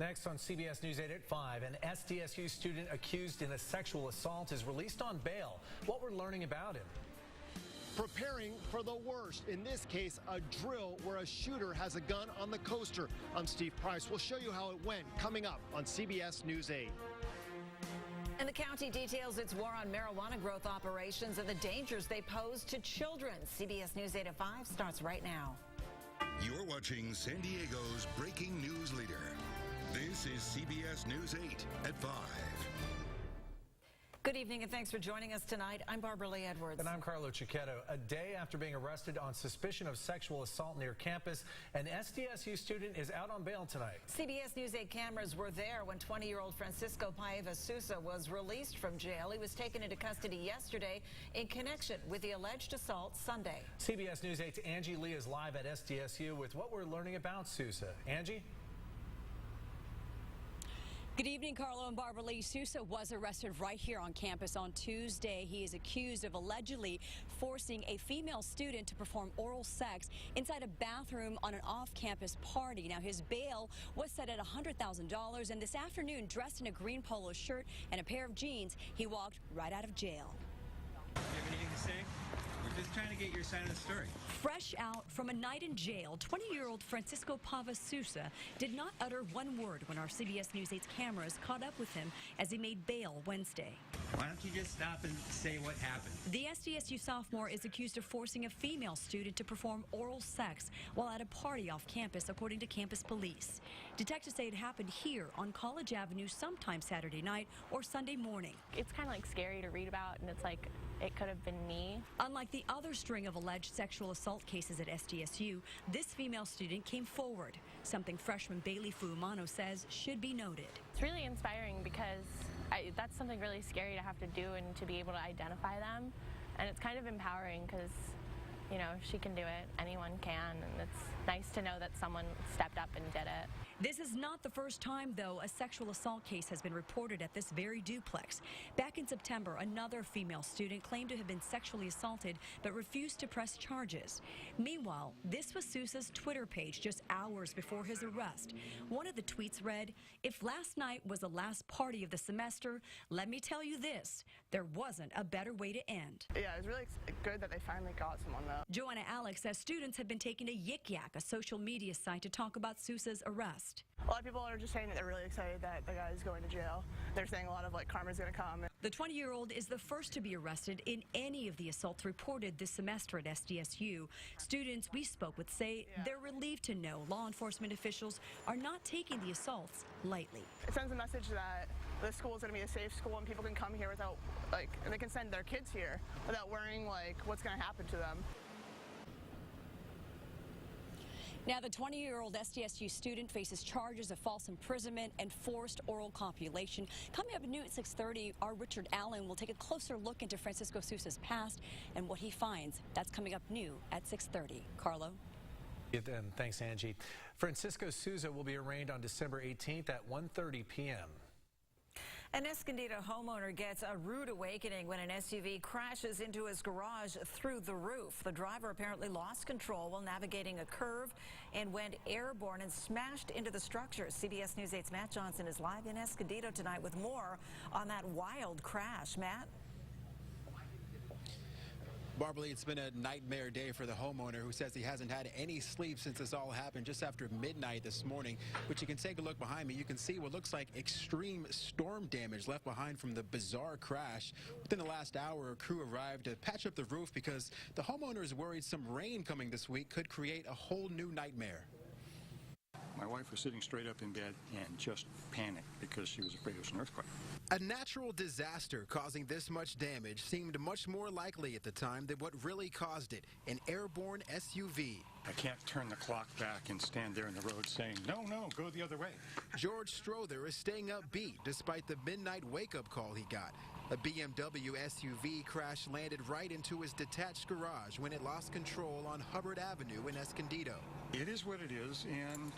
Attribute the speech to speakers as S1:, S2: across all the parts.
S1: Next on CBS News 8 at 5, an SDSU student accused in a sexual assault is released on bail. What we're learning about him.
S2: Preparing for the worst. In this case, a drill where a shooter has a gun on the coaster. I'm Steve Price. We'll show you how it went coming up on CBS News 8.
S3: And the county details its war on marijuana growth operations and the dangers they pose to children. CBS News 8 at 5 starts right now.
S4: You're watching San Diego's breaking news leader. This is CBS News 8 at 5.
S3: Good evening and thanks for joining us tonight. I'm Barbara Lee Edwards.
S1: And I'm Carlo Cicchetto. A day after being arrested on suspicion of sexual assault near campus, an SDSU student is out on bail tonight.
S3: CBS News 8 cameras were there when 20-year-old Francisco Paiva Sousa was released from jail. He was taken into custody yesterday in connection with the alleged assault Sunday.
S1: CBS News 8's Angie Lee is live at SDSU with what we're learning about Sousa. Angie?
S5: Good evening, Carlo and Barbara Lee. Sousa was arrested right here on campus on Tuesday. He is accused of allegedly forcing a female student to perform oral sex inside a bathroom on an off-campus party. Now, his bail was set at $100,000, and this afternoon, dressed in a green polo shirt and a pair of jeans, he walked right out of jail.
S6: You have anything to say? We're just trying to get your side of the story.
S5: Fresh out from a night in jail, 20-year-old Francisco Paiva Sousa did not utter one word when our CBS News 8's cameras caught up with him as he made bail Wednesday.
S6: Why don't you just stop and say what happened?
S5: The SDSU sophomore is accused of forcing a female student to perform oral sex while at a party off campus, according to campus police. Detectives say it happened here on College Avenue sometime Saturday night or Sunday morning.
S7: It's kind of like scary to read about, and it's like it could have been me.
S5: Unlike the other string of alleged sexual assault cases at SDSU, this female student came forward, something freshman Bailey Fuumano says should be noted.
S7: It's really inspiring because that's something really scary to have to do and to be able to identify them. And it's kind of empowering because, you know, she can do it, anyone can, and it's nice to know that someone stepped up and did it.
S5: This is not the first time, though, a sexual assault case has been reported at this very duplex. Back in September, another female student claimed to have been sexually assaulted but refused to press charges. Meanwhile, this was Sousa's Twitter page just hours before his arrest. One of the tweets read, "If last night was the last party of the semester, let me tell you this, there wasn't a better way to end."
S8: Yeah, it was really good that they finally got someone, though.
S5: Joanna Alex says students have been taking to Yik Yak, a social media site, to talk about Sousa's arrest.
S8: A lot of people are just saying that they're really excited that the guy is going to jail. They're saying a lot of karma's going to come.
S5: The 20-year-old is the first to be arrested in any of the assaults reported this semester at SDSU. Students we spoke with say they're relieved to know law enforcement officials are not taking the assaults lightly.
S8: It sends a message that the school is going to be a safe school and people can come here without, and they can send their kids here without worrying, what's going to happen to them.
S5: Now, the 20-year-old SDSU student faces charges of false imprisonment and forced oral copulation. Coming up at noon at 6:30, our Richard Allen will take a closer look into Francisco Sousa's past and what he finds. That's coming up new at 6:30. Carlo?
S1: And thanks, Angie. Francisco Sousa will be arraigned on December 18th at 1:30 p.m.
S3: An Escondido homeowner gets a rude awakening when an SUV crashes into his garage through the roof. The driver apparently lost control while navigating a curve and went airborne and smashed into the structure. CBS News 8's Matt Johnson is live in Escondido tonight with more on that wild crash. Matt?
S9: Barbara Lee, it's been a nightmare day for the homeowner who says he hasn't had any sleep since this all happened just after midnight this morning. But you can take a look behind me. You can see what looks like extreme storm damage left behind from the bizarre crash. Within the last hour, a crew arrived to patch up the roof because the homeowner is worried some rain coming this week could create a whole new nightmare.
S10: My wife was sitting straight up in bed and just panicked because she was afraid it was an earthquake.
S9: A natural disaster causing this much damage seemed much more likely at the time than what really caused it, an airborne SUV.
S10: I can't turn the clock back and stand there in the road saying, no, go the other way.
S9: George Strother is staying upbeat despite the midnight wake-up call he got. A BMW SUV crash landed right into his detached garage when it lost control on Hubbard Avenue in Escondido.
S10: It is what it is, and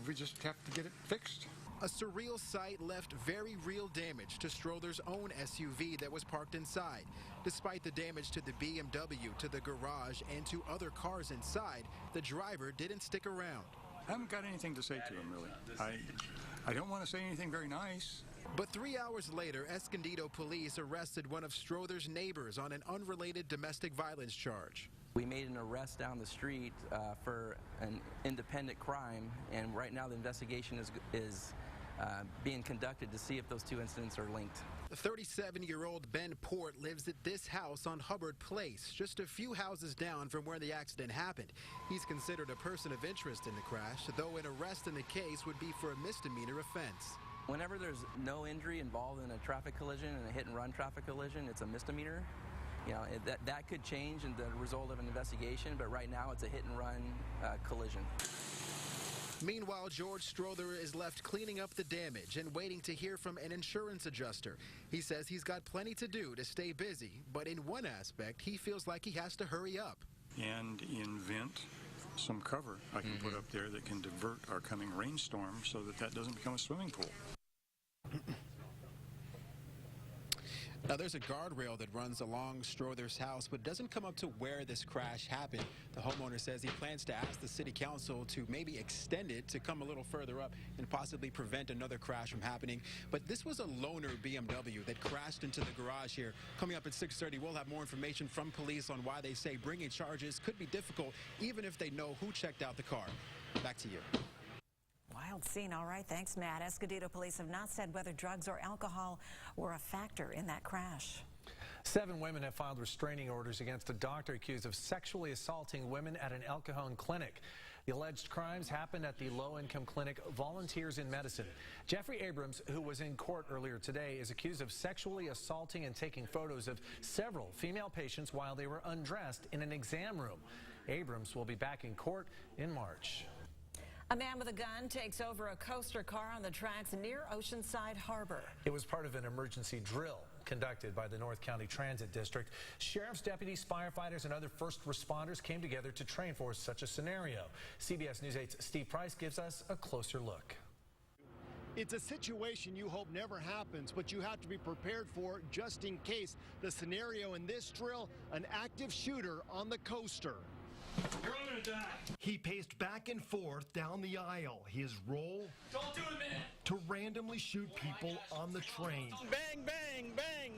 S10: we just have to get it fixed.
S9: A surreal sight left very real damage to Strother's own SUV that was parked inside. Despite the damage to the BMW, to the garage, and to other cars inside, the driver didn't stick around.
S10: I haven't got anything to say to him, really. I don't want to say anything very nice.
S9: But 3 hours later, Escondido police arrested one of Strother's neighbors on an unrelated domestic violence charge.
S11: We made an arrest down the street for an independent crime, and right now the investigation is being conducted to see if those two incidents are linked.
S9: 37-year-old Ben Port lives at this house on Hubbard Place, just a few houses down from where the accident happened. He's considered a person of interest in the crash, though an arrest in the case would be for a misdemeanor offense.
S11: Whenever there's no injury involved in a traffic collision and a hit-and-run traffic collision, it's a misdemeanor. You know, that could change in the result of an investigation, but right now it's a hit-and-run collision.
S9: Meanwhile, George Strother is left cleaning up the damage and waiting to hear from an insurance adjuster. He says he's got plenty to do to stay busy, but in one aspect, he feels like he has to hurry up.
S10: And invent some cover I can put up there that can divert our coming rainstorm so that doesn't become a swimming pool.
S9: Now, there's a guardrail that runs along Strother's house, but doesn't come up to where this crash happened. The homeowner says he plans to ask the city council to maybe extend it to come a little further up and possibly prevent another crash from happening. But this was a loaner BMW that crashed into the garage here. Coming up at 6:30, we'll have more information from police on why they say bringing charges could be difficult, even if they know who checked out the car. Back to you.
S3: Wild scene. All right. Thanks, Matt. Escondido police have not said whether drugs or alcohol were a factor in that crash.
S1: 7 women have filed restraining orders against a doctor accused of sexually assaulting women at an El Cajon clinic. The alleged crimes happened at the low-income clinic Volunteers in Medicine. Jeffrey Abrams, who was in court earlier today, is accused of sexually assaulting and taking photos of several female patients while they were undressed in an exam room. Abrams will be back in court in March.
S3: A man with a gun takes over a coaster car on the tracks near Oceanside Harbor.
S1: It was part of an emergency drill conducted by the North County Transit District. Sheriff's deputies, firefighters, and other first responders came together to train for such a scenario. CBS News 8's Steve Price gives us a closer look.
S2: It's a situation you hope never happens, but you have to be prepared for just in case. The scenario in this drill, an active shooter on the coaster.
S6: You're all gonna die.
S2: He paced back and forth down the aisle, his role
S6: Don't do it, man.
S2: to randomly shoot people on the train,
S6: Bang, bang, bang.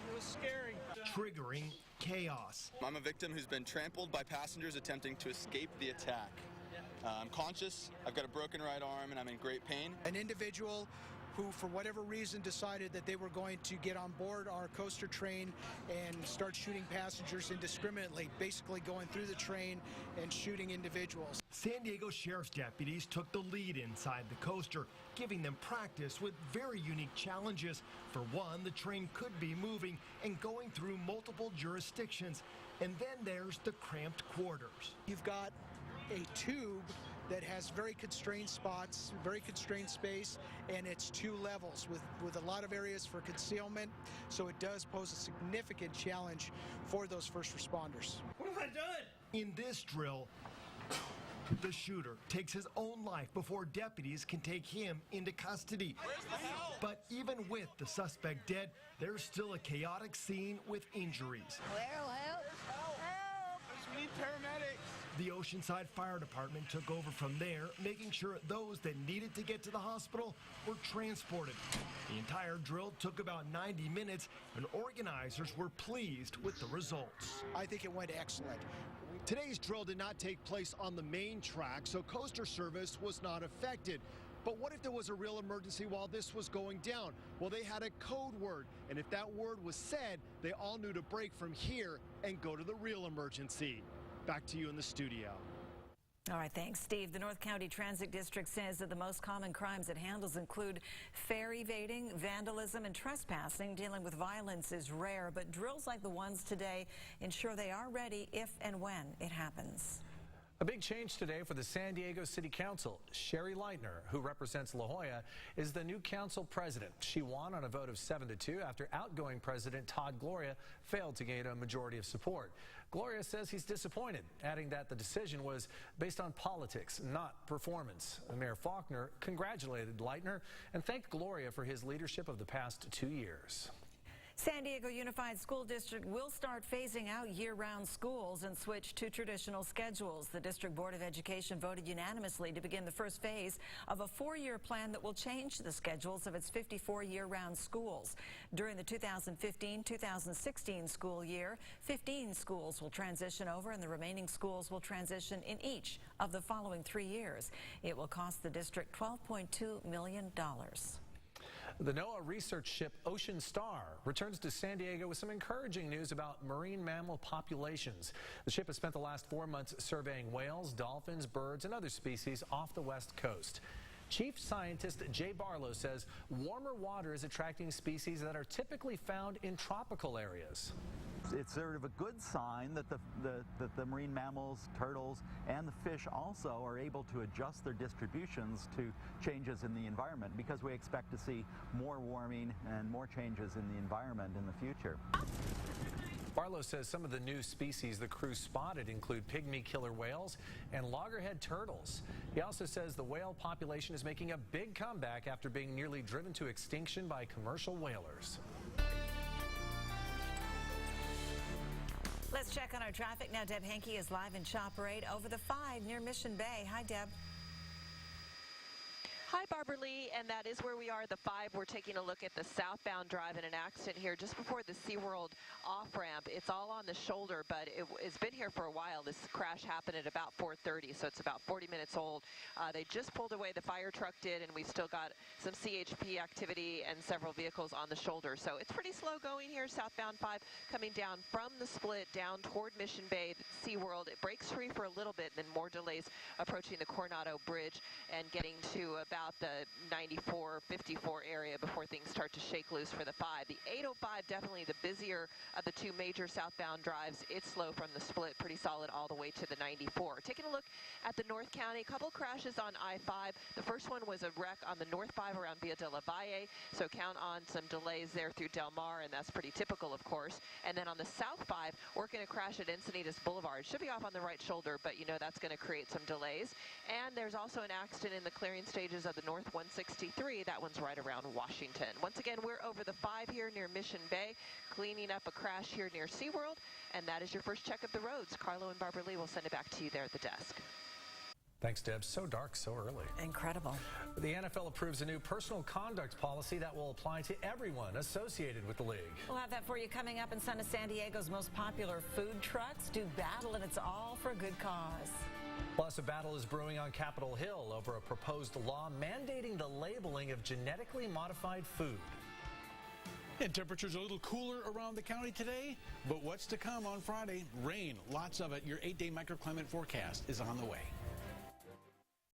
S6: It was scary.
S2: triggering chaos.
S12: I'm a victim who's been trampled by passengers attempting to escape the attack. I'm conscious, I've got a broken right arm, and I'm in great pain.
S13: An individual who, for whatever reason, decided that they were going to get on board our coaster train and start shooting passengers indiscriminately, basically going through the train and shooting individuals.
S2: San Diego Sheriff's deputies took the lead inside the coaster, giving them practice with very unique challenges. For one, the train could be moving and going through multiple jurisdictions. And then there's the cramped quarters.
S13: You've got a tube that has very constrained spots, very constrained space, and it's 2 levels with a lot of areas for concealment, so it does pose a significant challenge for those first responders.
S6: What have I done?
S2: In this drill, the shooter takes his own life before deputies can take him into custody.
S12: Where's the help?
S2: But even with the suspect dead, there's still a chaotic scene with injuries.
S12: Help! We need paramedics.
S2: The Oceanside Fire Department took over from there, making sure those that needed to get to the hospital were transported. The entire drill took about 90 minutes, and organizers were pleased with the results.
S13: I think it went excellent.
S2: Today's drill did not take place on the main track, so coaster service was not affected. But what if there was a real emergency while this was going down? Well, they had a code word, and if that word was said, they all knew to break from here and go to the real emergency. Back to you in the studio.
S3: All right, thanks, Steve. The North County Transit District says that the most common crimes it handles include fare evading, vandalism, and trespassing. Dealing with violence is rare, but drills like the ones today ensure they are ready if and when it happens.
S1: A big change today for the San Diego City Council. Sherry Leitner, who represents La Jolla, is the new council president. She won on a vote of 7-2 after outgoing president Todd Gloria failed to gain a majority of support. Gloria says he's disappointed, adding that the decision was based on politics, not performance. Mayor Faulkner congratulated Leitner and thanked Gloria for his leadership of the past 2 years.
S3: San Diego Unified School District will start phasing out year-round schools and switch to traditional schedules. The District Board of Education voted unanimously to begin the first phase of a 4-year plan that will change the schedules of its 54 year-round schools. During the 2015-2016 school year, 15 schools will transition over and the remaining schools will transition in each of the following 3 years. It will cost the district $12.2 million.
S1: The NOAA research ship Ocean Star returns to San Diego with some encouraging news about marine mammal populations. The ship has spent the last 4 months surveying whales, dolphins, birds, and other species off the west coast. Chief Scientist Jay Barlow says warmer water is attracting species that are typically found in tropical areas.
S14: It's sort of a good sign that the marine mammals, turtles, and the fish also are able to adjust their distributions to changes in the environment, because we expect to see more warming and more changes in the environment in the future.
S1: Barlow says some of the new species the crew spotted include pygmy killer whales and loggerhead turtles. He also says the whale population is making a big comeback after being nearly driven to extinction by commercial whalers.
S3: Let's check on our traffic now. Deb Hankey is live in Shop Parade over the 5 near Mission Bay. Hi, Deb.
S15: Hi, Barbara Lee, and that is where we are, the 5. We're taking a look at the southbound drive in an accident here just before the SeaWorld off-ramp. It's all on the shoulder, but it's been here for a while. This crash happened at about 4:30, so it's about 40 minutes old. They just pulled away, the fire truck did, and we've still got some CHP activity and several vehicles on the shoulder. So it's pretty slow going here, southbound 5, coming down from the split down toward Mission Bay, SeaWorld. It breaks free for a little bit, then more delays approaching the Coronado Bridge and getting to about the 94-54 area before things start to shake loose for the 5. The 805, definitely the busier of the 2 major southbound drives. It's slow from the split, pretty solid all the way to the 94. Taking a look at the North County, a couple crashes on I-5. The first one was a wreck on the North 5 around Villa de la Valle, so count on some delays there through Del Mar, and that's pretty typical, of course. And then on the South 5, working a crash at Encinitas Boulevard. Should be off on the right shoulder, but you know that's going to create some delays. And there's also an accident in the clearing stages of the North 163. That one's right around Washington. Once again, we're over the 5 here near Mission Bay, cleaning up a crash here near SeaWorld, and that is your first check of the roads. Carlo and Barbara Lee will send it back to you there at the desk.
S1: Thanks, Deb. So dark, so early.
S3: Incredible.
S1: The NFL approves a new personal conduct policy that will apply to everyone associated with the league.
S3: We'll have that for you coming up, and some of San Diego's most popular food trucks do battle, and it's all for a good cause.
S1: Plus, a battle is brewing on Capitol Hill over a proposed law mandating the labeling of genetically modified food.
S16: And temperatures a little cooler around the county today, but what's to come on Friday? Rain, lots of it. Your 8-day microclimate forecast is on the way.